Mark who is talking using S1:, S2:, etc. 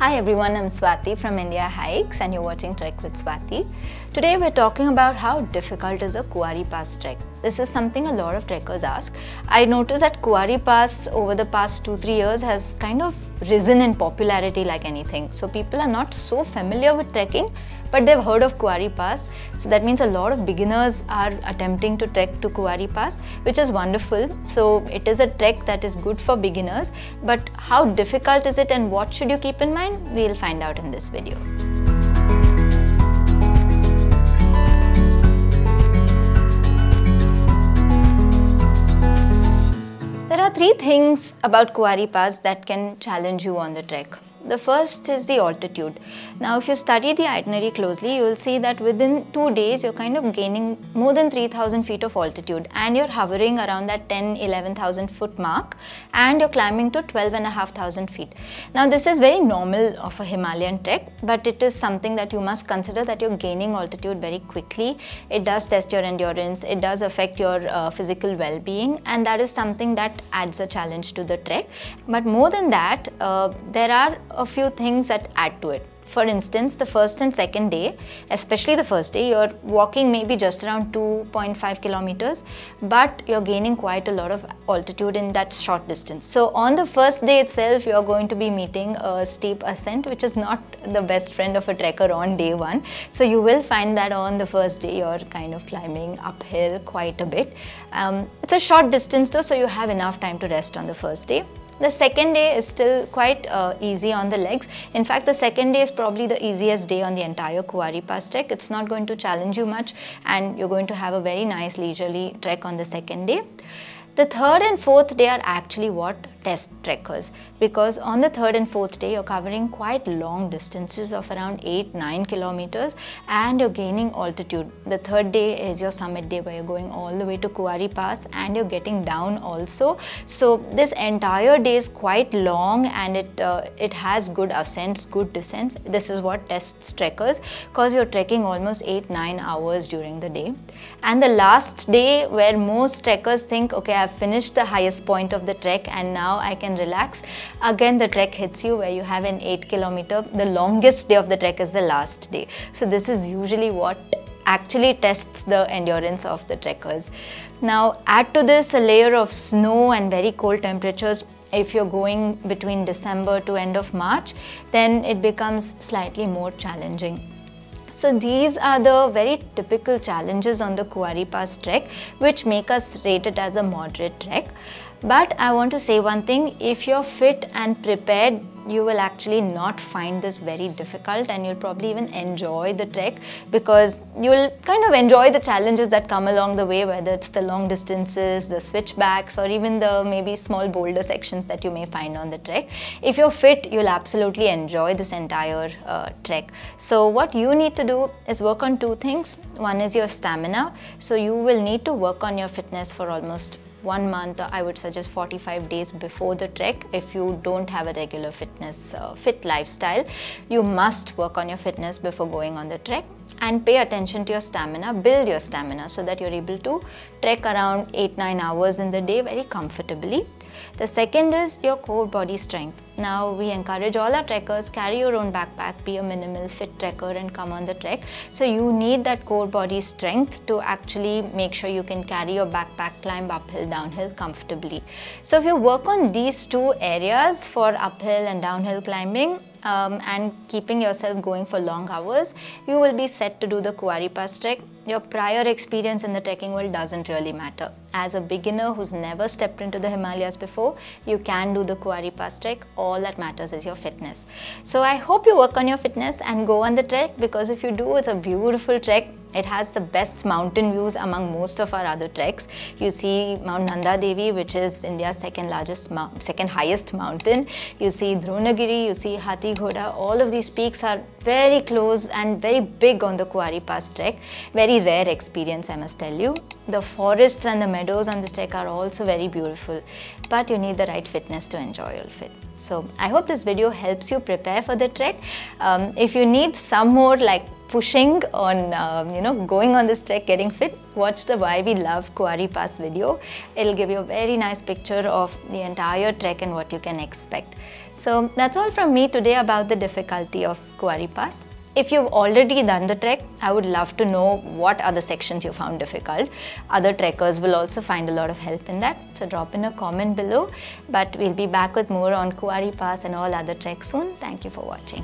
S1: Hi everyone, I'm Swati from Indiahikes and you're watching Trek with Swati. Today we're talking about how difficult is a Kuari Pass Trek. This is something a lot of trekkers ask. I noticed that Kuari Pass over the past 2-3 years has kind of risen in popularity like anything. So people are not so familiar with trekking, but they've heard of Kuari Pass. So that means a lot of beginners are attempting to trek to Kuari Pass, which is wonderful. So it is a trek that is good for beginners, but how difficult is it and what should you keep in mind? We'll find out in this video. There are 3 things about Kuari Pass that can challenge you on the trek. The first is the altitude. Now if you study the itinerary closely, you will see that within 2 days you're kind of gaining more than 3,000 feet of altitude and you're hovering around that 10,000–11,000 foot mark and you're climbing to 12,500 feet. Now this is very normal of a Himalayan trek, but it is something that you must consider that you're gaining altitude very quickly. It does test your endurance, it does affect your physical well-being, and that is something that adds a challenge to the trek. But more than that, there are a few things that add to it. For instance, the first and second day, especially the first day, you're walking maybe just around 2.5 kilometers, but you're gaining quite a lot of altitude in that short distance. So on the first day itself, you're going to be meeting a steep ascent, which is not the best friend of a trekker on day 1. So you will find that on the first day, you're kind of climbing uphill quite a bit. It's a short distance though, so you have enough time to rest on the first day. The second day is still quite easy on the legs. In fact, the second day is probably the easiest day on the entire Kuari Pass trek. It's not going to challenge you much and you're going to have a very nice leisurely trek on the second day. The third and fourth day are actually what test trekkers, because on the third and fourth day you're covering quite long distances of around 8–9 kilometers and you're gaining altitude. The third day is your summit day where you're going all the way to Kuari Pass and you're getting down also. So this entire day is quite long and it has good ascents, good descents. This is what tests trekkers, because you're trekking almost 8–9 hours during the day. And the last day, where most trekkers think, okay, I've finished the highest point of the trek and now I can relax. Again, the trek hits you where you have an 8 kilometer. The longest day of the trek is the last day. So this is usually what actually tests the endurance of the trekkers. Now add to this a layer of snow and very cold temperatures. If you're going between December to end of March, then it becomes slightly more challenging. So these are the very typical challenges on the Kuari Pass trek, which make us rate it as a moderate trek. But I want to say one thing, if you're fit and prepared, you will actually not find this very difficult and you'll probably even enjoy the trek, because you'll kind of enjoy the challenges that come along the way, whether it's the long distances, the switchbacks, or even the maybe small boulder sections that you may find on the trek. If you're fit, you'll absolutely enjoy this entire trek. So what you need to do is work on 2 things. One is your stamina. So you will need to work on your fitness for almost 1 month, I would suggest 45 days before the trek. If you don't have a regular fit lifestyle, you must work on your fitness before going on the trek and pay attention to your stamina, build your stamina so that you're able to trek around 8–9 hours in the day very comfortably. The second is your core body strength. Now we encourage all our trekkers, carry your own backpack, be a minimal fit trekker and come on the trek. So you need that core body strength to actually make sure you can carry your backpack, climb uphill, downhill comfortably. So if you work on these 2 areas for uphill and downhill climbing, and keeping yourself going for long hours, you will be set to do the Kuari Pass trek. Your prior experience in the trekking world doesn't really matter. As a beginner who's never stepped into the Himalayas before, you can do the Kuari Pass trek. All that matters is your fitness. So I hope you work on your fitness and go on the trek, because if you do, it's a beautiful trek. It has the best mountain views among most of our other treks. You see Mount Nanda Devi, which is India's second highest mountain. You see Dronagiri, you see Hathi Ghoda. All of these peaks are very close and very big on the Kuari Pass trek. Very rare experience, I must tell you. The forests and the meadows on this trek are also very beautiful, but you need the right fitness to enjoy your fit. So I hope this video helps you prepare for the trek. If you need some more like pushing on going on this trek, getting fit, watch the Why We Love Kuari Pass video. It'll give you a very nice picture of the entire trek and what you can expect. So that's all from me today about the difficulty of Kuari Pass. If you've already done the trek, I would love to know what other sections you found difficult. Other trekkers will also find a lot of help in that. So drop in a comment below. But we'll be back with more on Kuari Pass and all other treks soon. Thank you for watching.